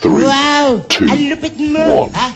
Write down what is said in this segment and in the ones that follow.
3, Wow! 2, Ang lupit mo! 1. Ha?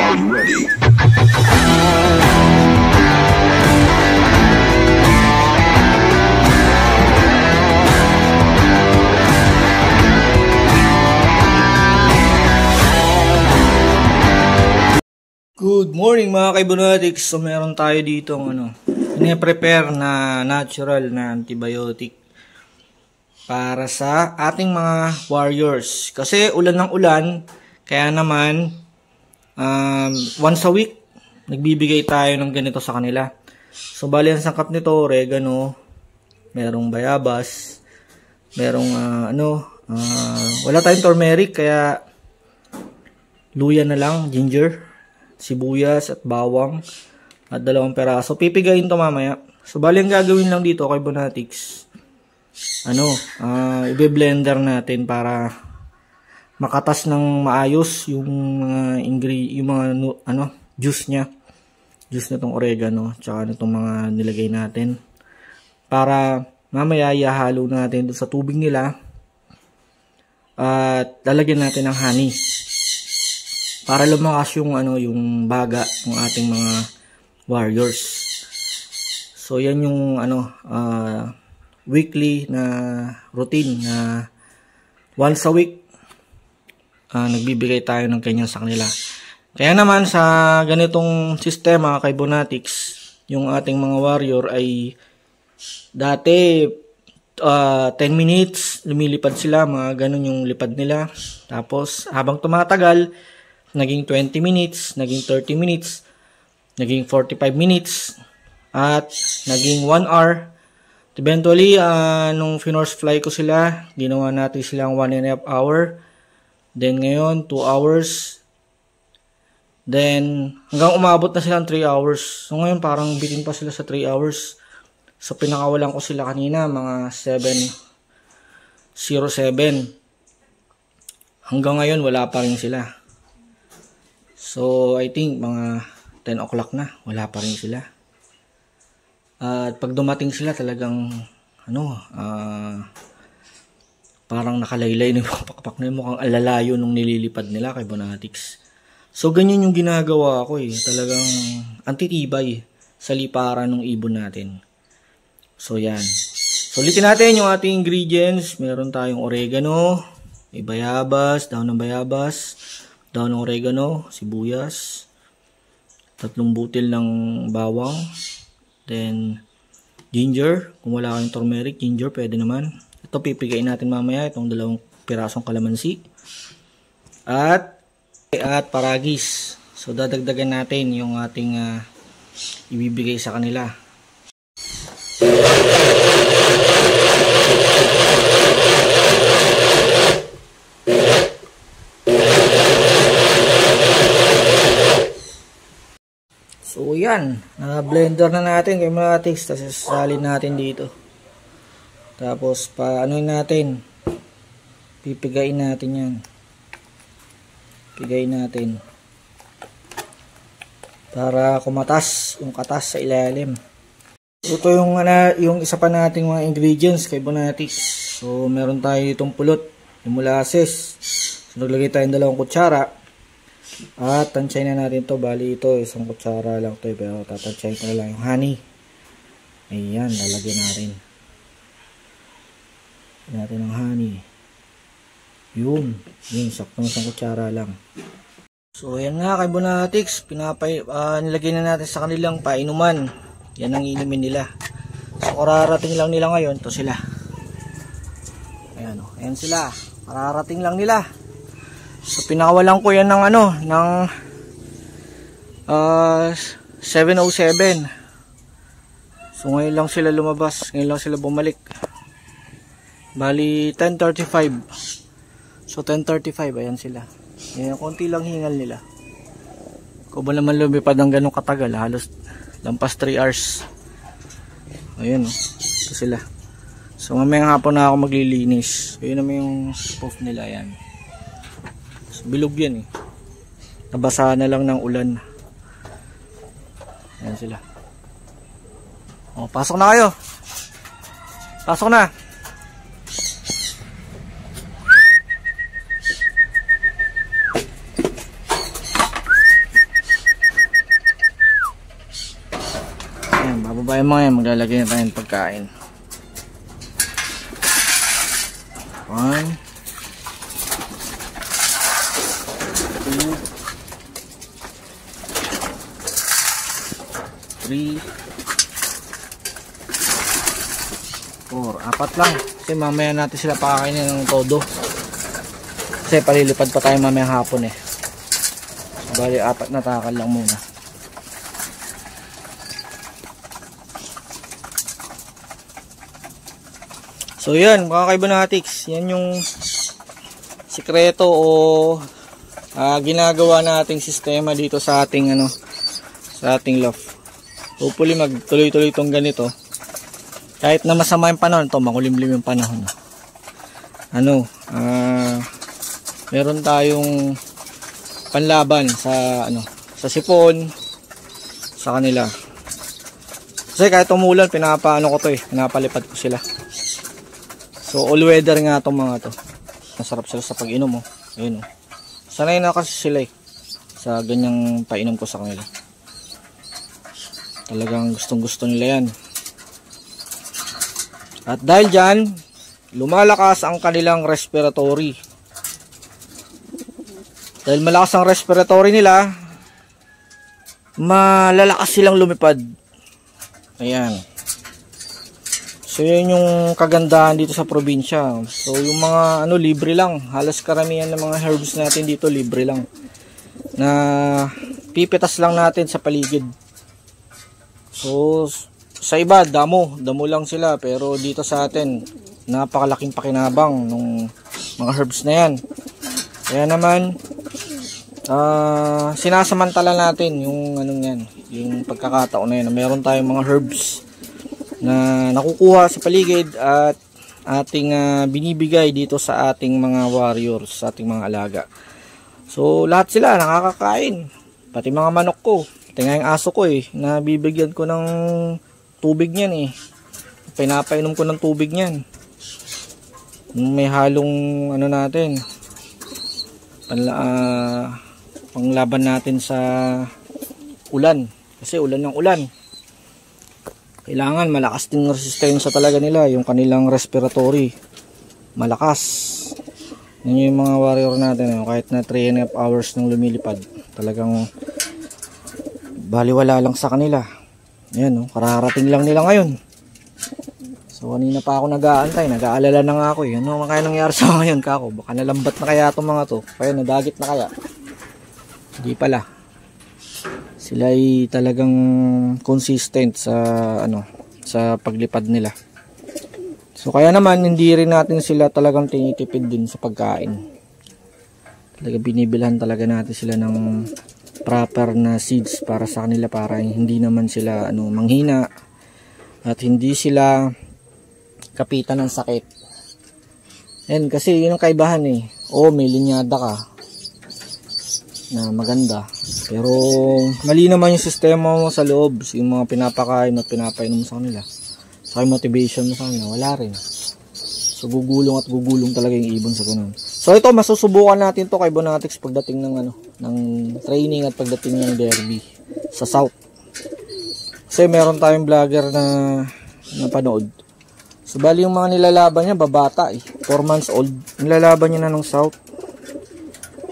Are you ready? Good morning mga kaibonatics. So meron tayo dito pine-prepare na natural na antibiotic para sa ating mga warriors. Kasi ulan ng ulan, kaya naman once a week nagbibigay tayo ng ganito sa kanila. So bali ang sangkap nito, oregano, merong bayabas, merong wala tayong turmeric kaya luya na lang, ginger, sibuyas at bawang at 2 peraso. Pipigayin to mamaya. So bali ang gagawin lang dito kay Bonatics, i-blender natin para makatas ng maayos yung mga juice niya. Juice nitong oregano tsaka nitong mga nilagay natin. Para mamaya ihahalo natin doon sa tubig nila at lalagyan natin ng honey. Para lumakas yung baga ng ating mga warriors. So yan yung weekly na routine na once a week nagbibigay tayo ng ganyan sa kanila. Kaya naman sa ganitong sistema kay Bonatics, yung ating mga warrior ay dati 10 minutes lumilipad sila, mga ganun yung lipad nila. Tapos habang tumatagal, naging 20 minutes, naging 30 minutes, naging 45 minutes, at naging 1 hour. Eventually, nung finorce fly ko sila, ginawa natin silang 1.5 hour. Then ngayon, 2 hours. Then, hanggang umabot na silang 3 hours. So ngayon, parang bitin pa sila sa 3 hours. So pinakawalan ko sila kanina, mga 7:07. Hanggang ngayon, wala pa rin sila. So, I think mga 10 o'clock na, wala pa rin sila. At pag dumating sila talagang, parang nakalaylay na yung pakpak na yun. Mukhang alalayo nung nililipad nila kay Bonatics. So, ganyan yung ginagawa ko eh. Talagang antitibay sa liparan ng ibon natin. So, yan. So, ulitin natin yung ating ingredients. Meron tayong oregano, may bayabas, daon ng bayabas, daon ng oregano, sibuyas, 3 butil ng bawang, then ginger. Kung wala kayong turmeric, ginger pwede naman. Ito pipigain natin mamaya, itong 2 pirasong kalamansi at paragis. So dadagdagan natin yung ating ibibigay sa kanila. So yan, na-blender na natin kay Bonatics, tapos sasalin natin dito. Tapos natin, pipigain natin yan. Pigain natin para kumatas yung katas sa ilalim. Ito yung isa pa nating mga ingredients kay Bonatics. So meron tayo itong pulot, yung molasses. So naglagay tayo ng 2 kutsara. At tansyahin na natin to. Bali ito 1 kutsara lang to, pero tatansyahin ko na lang yung honey. Ayan, lalagyan natin. Lagyan natin ng honey. Yun, saktong 1 kutsara lang. So ayan nga kay Bonatics, nilagay na natin sa kanilang painuman. Yan ang inumin nila. So kararating lang nila ngayon, to sila. Ayan o, ayan sila. Kararating lang nila. So pinakawalan ko yan ng 7:07. So ngayon lang sila lumabas, ngayon lang sila bumalik. Bali 10:35. So 10:35 ayan sila. Ayan, konti lang hingal nila. Kung ba naman lumipad ng ganong katagal, halos lampas 3 hours. Ayan o, ito sila. So mamayang hapon na ako maglilinis. Yun naman yung spoof nila yan. So, bilog yan eh. Nabasa na lang ng ulan. Ayan sila. O, pasok na kayo. Pasok na. Ayan, bababa yung mga yan. Maglalagay na tayo ng pagkain. 1 2 3 4, apat lang kasi mamaya natin sila pakakainin ng todo kasi palilipad pa tayo mamaya hapon eh. So, bali apat na takal lang muna. So yan mga kaibonatics, yan yung sikreto o ginagawa nating sistema dito sa ating sa ating loft. Hopefully magtuloy-tuloy itong ganito. Kahit na masama yung panahon, ito makulimlim yung panahon. Meron tayong panlaban sa sa sipon sa kanila. Kasi kahit umulan, pinapaano ko to eh, pinapalipad ko sila. So all weather nga itong mga to. Masarap sila sa pag-inom oh. Ayun oh. Sanay na kasi sila eh sa ganyang painom ko sa kanila. Talagang gustong-gusto nila yan. At dahil dyan, lumalakas ang kanilang respiratory. Dahil malakas ang respiratory nila, malalakas silang lumipad. Ayan. So yun yung kagandahan dito sa probinsya. So yung mga libre lang. Halos karamihan ng mga herbs natin dito libre lang. Na pipitas lang natin sa paligid. So sa iba damo lang sila, pero dito sa atin napakalaking pakinabang ng mga herbs na yan. Kaya naman sinasamantala natin yung yung pagkakataon na yan. Meron tayong mga herbs na nakukuha sa paligid at ating binibigay dito sa ating mga warriors, sa ating mga alaga. So lahat sila nakakakain, pati mga manok ko, pati nga yung aso ko eh, nabibigyan ko ng tubig niyan eh, pinapainom ko ng tubig niyan. May halong natin panglaban natin sa ulan, kasi ulan ng ulan. Kailangan malakas din resistensya talaga nila, yung kanilang respiratory malakas. Yun yung mga warrior natin, kahit na 3.5 hours nang lumilipad, talagang baliwala lang sa kanila. Ayan, kararating lang nila ngayon. So kanina pa ako nag-aantay, nag-aalala na nga ako. Ano kaya nangyari sa ngayon kako? Baka nalambat na kaya itong mga to, kaya nadagit na kaya. Hindi pala. Sila ay talagang consistent sa sa paglipad nila. So kaya naman hindi rin natin sila talagang tinitipid din sa pagkain. Talaga binibilhan talaga natin sila ng proper na seeds para sa kanila, para hindi naman sila manghina at hindi sila kapitan ng sakit. Yan kasi yun ang kaibahan eh. May linyada ka na maganda, pero mali naman yung sistema mo sa loob, yung mga pinapakain at pinapainom sa kanila, sa motivation mo sa kanila, wala rin. So gugulong at gugulong talaga yung ibon sa ganun. So ito, masusubukan natin to kay Bonatics pagdating ng ng training at pagdating ng derby sa South. Kasi meron tayong vlogger na napanood. So bali yung mga nilalaban niya babata eh, 4 months old, nilalaban niya na ng South.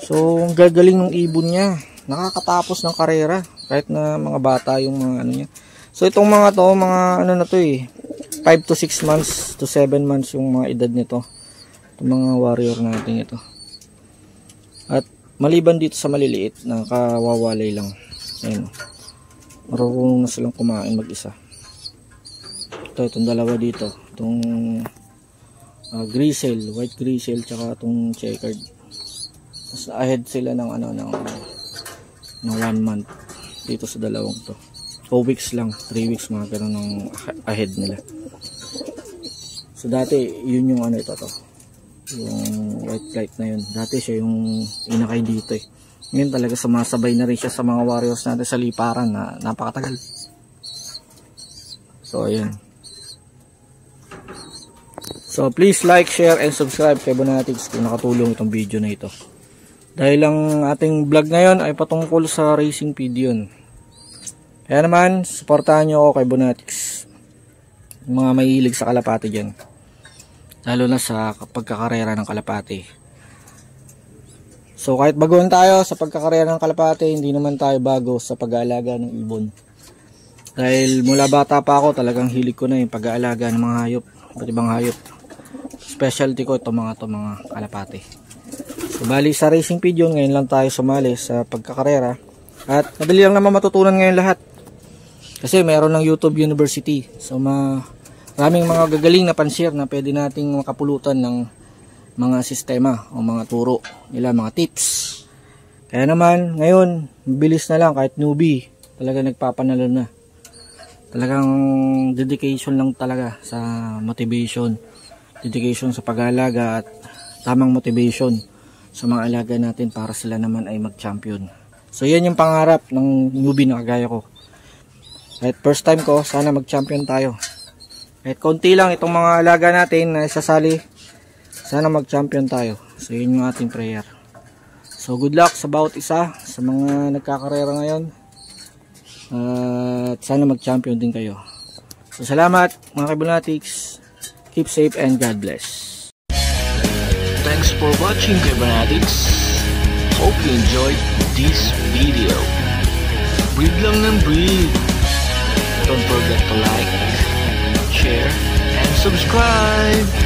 So, ang gagaling ng ibon niya. Nakakatapos ng karera. Kahit na mga bata yung mga niya. So, itong mga to, mga na to eh. 5 to 6 months to 7 months yung mga edad nito. Itong mga warrior natin ito. At maliban dito sa maliliit, nakawawalay lang. Ayan. Marunong na silang kumain mag-isa. Itong dalawa dito. Itong grizzle, white grizzle, tsaka itong checkered. Mas ahead sila ng ng 1 month dito sa dalawang to. 2 weeks lang, 3 weeks mga ganun ng ahead nila. So So dati, yun yung ano ito to. Yung white flight na yun. Dati siya yung inakay dito eh. Ngayon talaga sumasabay na rin siya sa mga warriors natin sa liparan na napakatagal. So ayan. So please like, share, and subscribe kay Bonatics kung nakatulong itong video na ito. Dahil ang ating vlog ngayon ay patungkol sa racing feed yun. Kaya naman, supportahan nyo ako kay Bonatics. Yung mga mahilig sa kalapati dyan. Lalo na sa pagkakarera ng kalapati. So kahit baguhan tayo sa pagkakarera ng kalapati, hindi naman tayo bago sa pag-aalaga ng ibon. Dahil mula bata pa ako, talagang hilig ko na yung pag-aalaga ng mga hayop, iba't ibang hayop. Specialty ko itong mga kalapati. So bali sa racing feed yun, ngayon lang tayo sumali sa pagkakarera. At madali lang naman matutunan ngayon lahat. Kasi meron ng YouTube University. So maraming mga gagaling na pansir na pwede nating makapulutan ng mga sistema o mga turo nila, mga tips. Kaya naman ngayon, mabilis na lang kahit newbie, talaga nagpapanalo na. Talagang dedication lang talaga sa motivation. Dedication sa pag-aalaga at tamang motivation sa mga alaga natin para sila naman ay mag-champion. So yan yung pangarap ng newbie na kagaya ko. Kahit first time ko, sana mag-champion tayo. Kahit konti lang itong mga alaga natin na isasali, sana mag-champion tayo. So yun yung ating prayer. So good luck sa bawat isa, sa mga nagkakarera ngayon. At sana mag-champion din kayo. So salamat mga Kibonatics. Keep safe and God bless. Thanks for watching, Kibonatics. Hope you enjoyed this video. Breathe lang ng breathe. Don't forget to like, share, and subscribe.